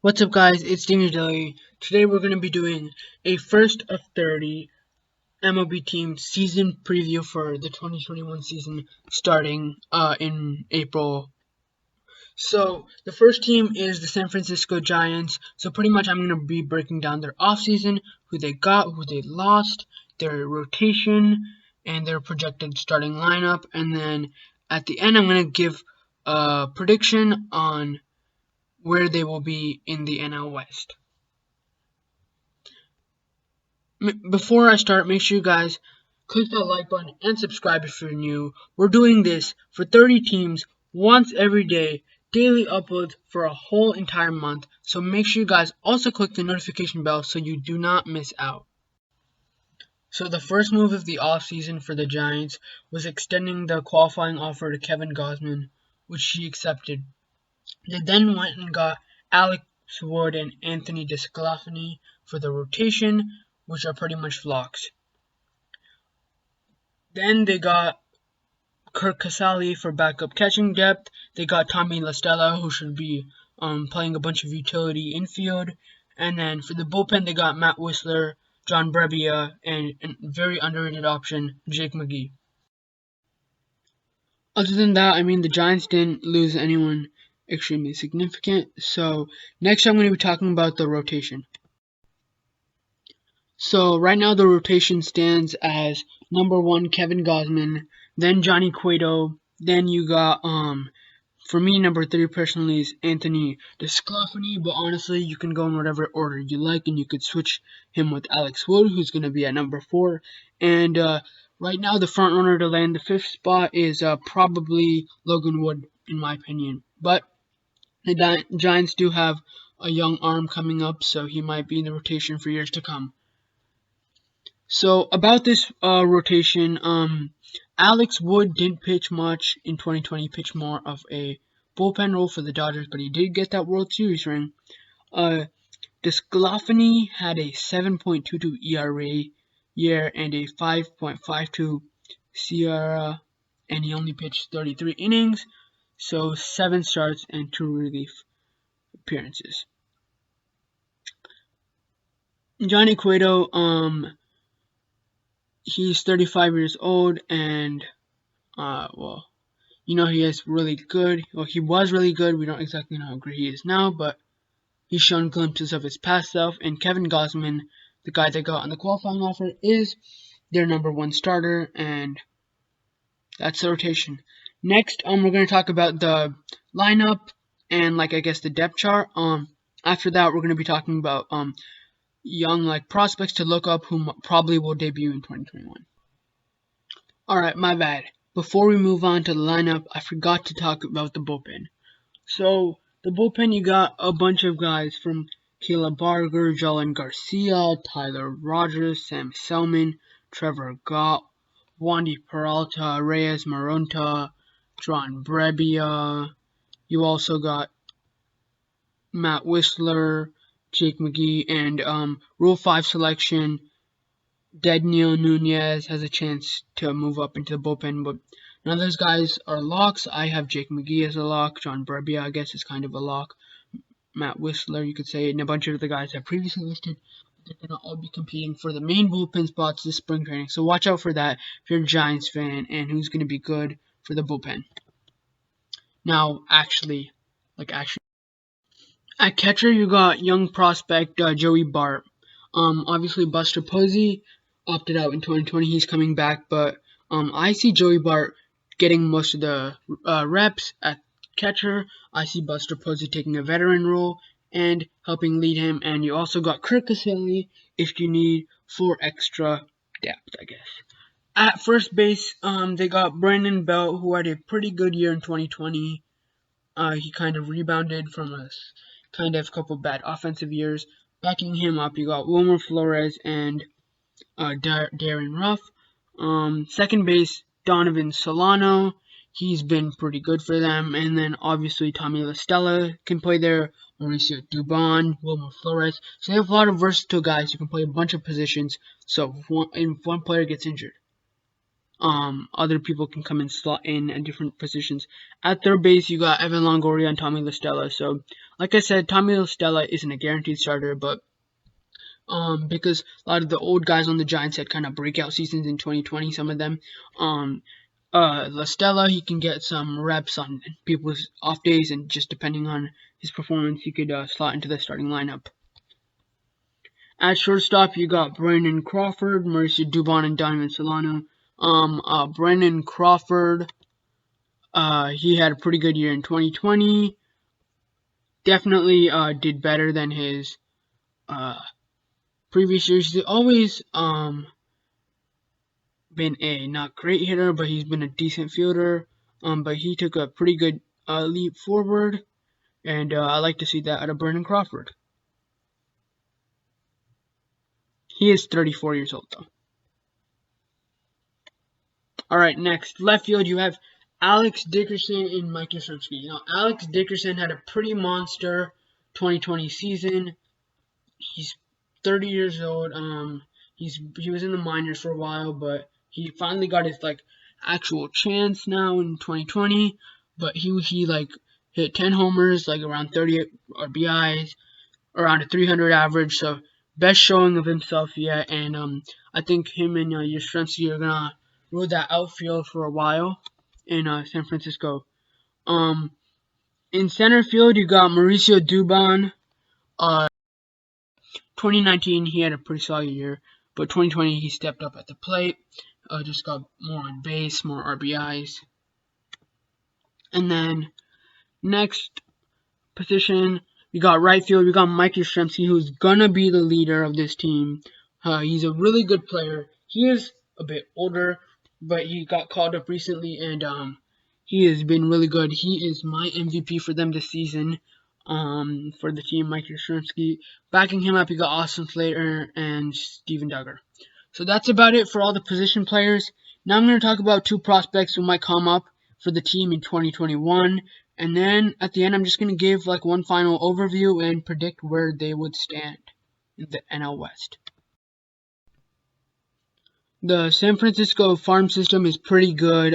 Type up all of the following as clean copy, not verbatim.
What's up, guys? It's Daniel Daly. Today we're going to be doing a first of 30 MLB team season preview for the 2021 season starting in April. So the first team is the San Francisco Giants. So pretty much I'm going to be breaking down their offseason, who they got, who they lost, their rotation, and their projected starting lineup. And then at the end I'm going to give a prediction on where they will be in the NL West. Before I start, make sure you guys click that like button and subscribe if you're new. We're doing this for 30 teams once every day, daily uploads for a whole entire month. So make sure you guys also click the notification bell so you do not miss out. So the first move of the offseason for the Giants was extending the qualifying offer to Kevin Gausman, which he accepted. They then went and got Alex Wood and Anthony DeSclafani for the rotation, which are pretty much locks. Then they got Kirk Casale for backup catching depth. They got Tommy La Stella, who should be playing a bunch of utility infield. And then for the bullpen, they got Matt Whistler, John Brebbia, and a very underrated option, Jake McGee. Other than that, the Giants didn't lose anyone extremely significant. So next I'm going to be talking about the rotation. So right now the rotation stands as number 1 Kevin Gausman, then Johnny Cueto, then you got for me number 3 personally is Anthony DeSclafani, but honestly you can go in whatever order you like and you could switch him with Alex Wood, who's going to be at number 4. And right now the front runner to land the 5th spot is probably Logan Wood in my opinion. But the Giants do have a young arm coming up, so he might be in the rotation for years to come. So about this rotation, Alex Wood didn't pitch much in 2020. He pitched more of a bullpen role for the Dodgers, but he did get that World Series ring. DeSclafani had a 7.22 ERA year and a 5.52 SIERA, and he only pitched 33 innings, so 7 starts and 2 relief appearances. Johnny Cueto, he's 35 years old, and he is really good. Well, he was really good. We don't exactly know how great he is now, but he's shown glimpses of his past self. And Kevin Gausman, the guy they got on the qualifying offer, is their number 1 starter, and that's the rotation. Next, we're going to talk about the lineup and the depth chart. After that, we're going to be talking about young prospects to look up who probably will debut in 2021. Alright, my bad. Before we move on to the lineup, I forgot to talk about the bullpen. So, the bullpen, you got a bunch of guys from Caleb Barger, Jalen Garcia, Tyler Rogers, Sam Selman, Trevor Gott, Wandy Peralta, Reyes Moronta, John Brebbia. You also got Matt Whistler, Jake McGee, and Rule 5 selection, Dedniel Nunez has a chance to move up into the bullpen, but none of those guys are locks. I have Jake McGee as a lock. John Brebbia, I guess, is kind of a lock. Matt Whistler, you could say, and a bunch of the guys I've previously listed. They're going to all be competing for the main bullpen spots this spring training, so watch out for that if you're a Giants fan and who's going to be good for the bullpen. Now, actually, at catcher, you got young prospect Joey Bart. Obviously, Buster Posey opted out in 2020. He's coming back, but I see Joey Bart getting most of the reps at catcher. I see Buster Posey taking a veteran role and helping lead him. And you also got Kirk Casale if you need 4 extra depth, I guess. At first base, they got Brandon Belt, who had a pretty good year in 2020. He kind of rebounded from a couple bad offensive years. Backing him up, you got Wilmer Flores and Darren Ruff. Second base, Donovan Solano. He's been pretty good for them. And then obviously Tommy La Stella can play there. Mauricio Dubon, Wilmer Flores. So they have a lot of versatile guys who can play a bunch of positions. So if one player gets injured. other people can come and slot in at different positions. At third base, you got Evan Longoria and Tommy La Stella. So, like I said, Tommy La Stella isn't a guaranteed starter, but because a lot of the old guys on the Giants had kind of breakout seasons in 2020, some of them. La Stella, he can get some reps on people's off days, and just depending on his performance, he could slot into the starting lineup. At shortstop, you got Brandon Crawford, Mauricio Dubon, and Donovan Solano. Brandon Crawford, he had a pretty good year in 2020. Definitely did better than his previous years. He's always been a not great hitter, but he's been a decent fielder. But he took a pretty good leap forward, and I like to see that out of Brandon Crawford. He is 34 years old, though. Alright, next. Left field, you have Alex Dickerson and Mike Yastrzemski. Now, Alex Dickerson had a pretty monster 2020 season. He's 30 years old. He was in the minors for a while, but he finally got his actual chance now in 2020. But he hit 10 homers, around 30 RBIs, around a 300 average. So best showing of himself yet. And I think him and Yastrzemski are gonna rule that outfield for a while in San Francisco. In center field, you got Mauricio Dubon. 2019, he had a pretty solid year, but 2020, he stepped up at the plate, just got more on base, more RBIs. And then, next position, we got right field, we got Mike Yastrzemski, who's gonna be the leader of this team. He's a really good player. He is a bit older, but he got called up recently, and he has been really good. He is my MVP for them this season. For the team, Mike Yastrzemski. Backing him up, you got Austin Slater and Steven Duggar. So that's about it for all the position players. Now I'm going to talk about two prospects who might come up for the team in 2021. And then at the end, I'm just going to give one final overview and predict where they would stand in the NL West. The San Francisco farm system is pretty good.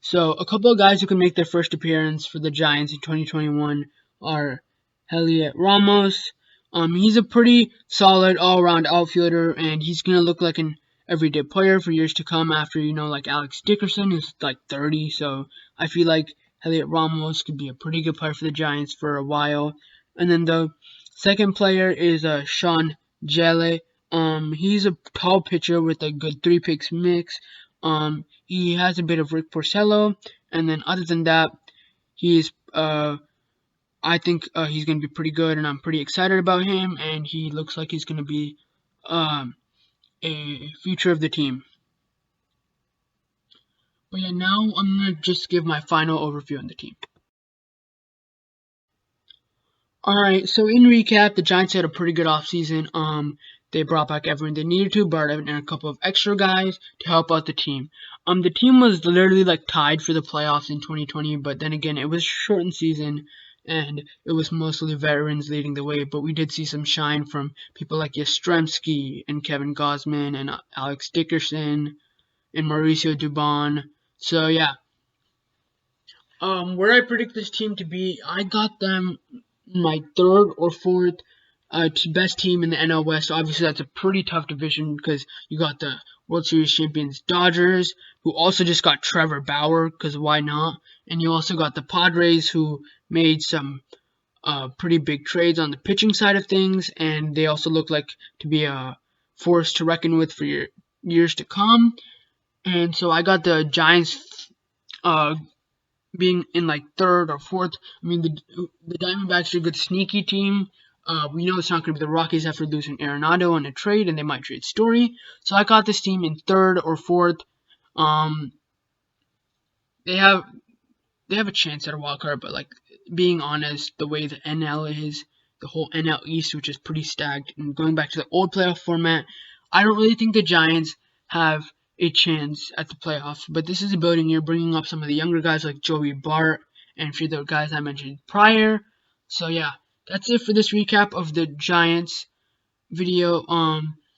So a couple of guys who can make their first appearance for the Giants in 2021 are Heliot Ramos. He's a pretty solid all-around outfielder, and he's gonna look like an everyday player for years to come. After Alex Dickerson is 30, so I feel like Heliot Ramos could be a pretty good player for the Giants for a while. And then the second player is Sean Jelle. He's a tall pitcher with a good 3-picks mix. He has a bit of Rick Porcello, and then other than that, I think he's going to be pretty good, and I'm pretty excited about him, and he looks like he's going to be a future of the team. But yeah, now I'm going to just give my final overview on the team. Alright, so in recap, the Giants had a pretty good offseason. They brought back everyone they needed to, brought in a couple of extra guys to help out the team. The team was literally tied for the playoffs in 2020, but then again, it was a shortened season, and it was mostly veterans leading the way, but we did see some shine from people like Yastrzemski and Kevin Gausman and Alex Dickerson and Mauricio Dubon. So yeah, where I predict this team to be, I got them my third or fourth best team in the NL West. Obviously, that's a pretty tough division because you got the World Series champions Dodgers, who also just got Trevor Bauer, because why not? And you also got the Padres, who made some pretty big trades on the pitching side of things, and they also look like to be a force to reckon with for years to come. And so I got the Giants being in third or fourth. I mean, the Diamondbacks are a good sneaky team. We know it's not going to be the Rockies after losing Arenado on a trade, and they might trade Story. So I got this team in third or fourth. They have a chance at a wild card, but being honest, the way the NL is, the whole NL East, which is pretty stacked, and going back to the old playoff format, I don't really think the Giants have a chance at the playoffs. But this is a building year, bringing up some of the younger guys like Joey Bart and a few of the guys I mentioned prior. So yeah, that's it for this recap of the Giants video.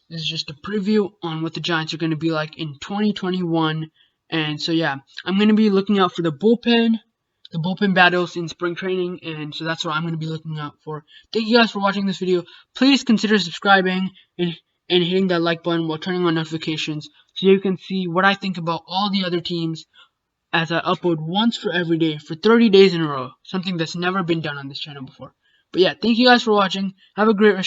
This is just a preview on what the Giants are going to be like in 2021. And so yeah, I'm going to be looking out for the bullpen battles in spring training, and so that's what I'm going to be looking out for. Thank you guys for watching this video. Please consider subscribing and hitting that like button while turning on notifications so you can see what I think about all the other teams as I upload once for every day for 30 days in a row, something that's never been done on this channel before. But yeah, thank you guys for watching. Have a great rest of your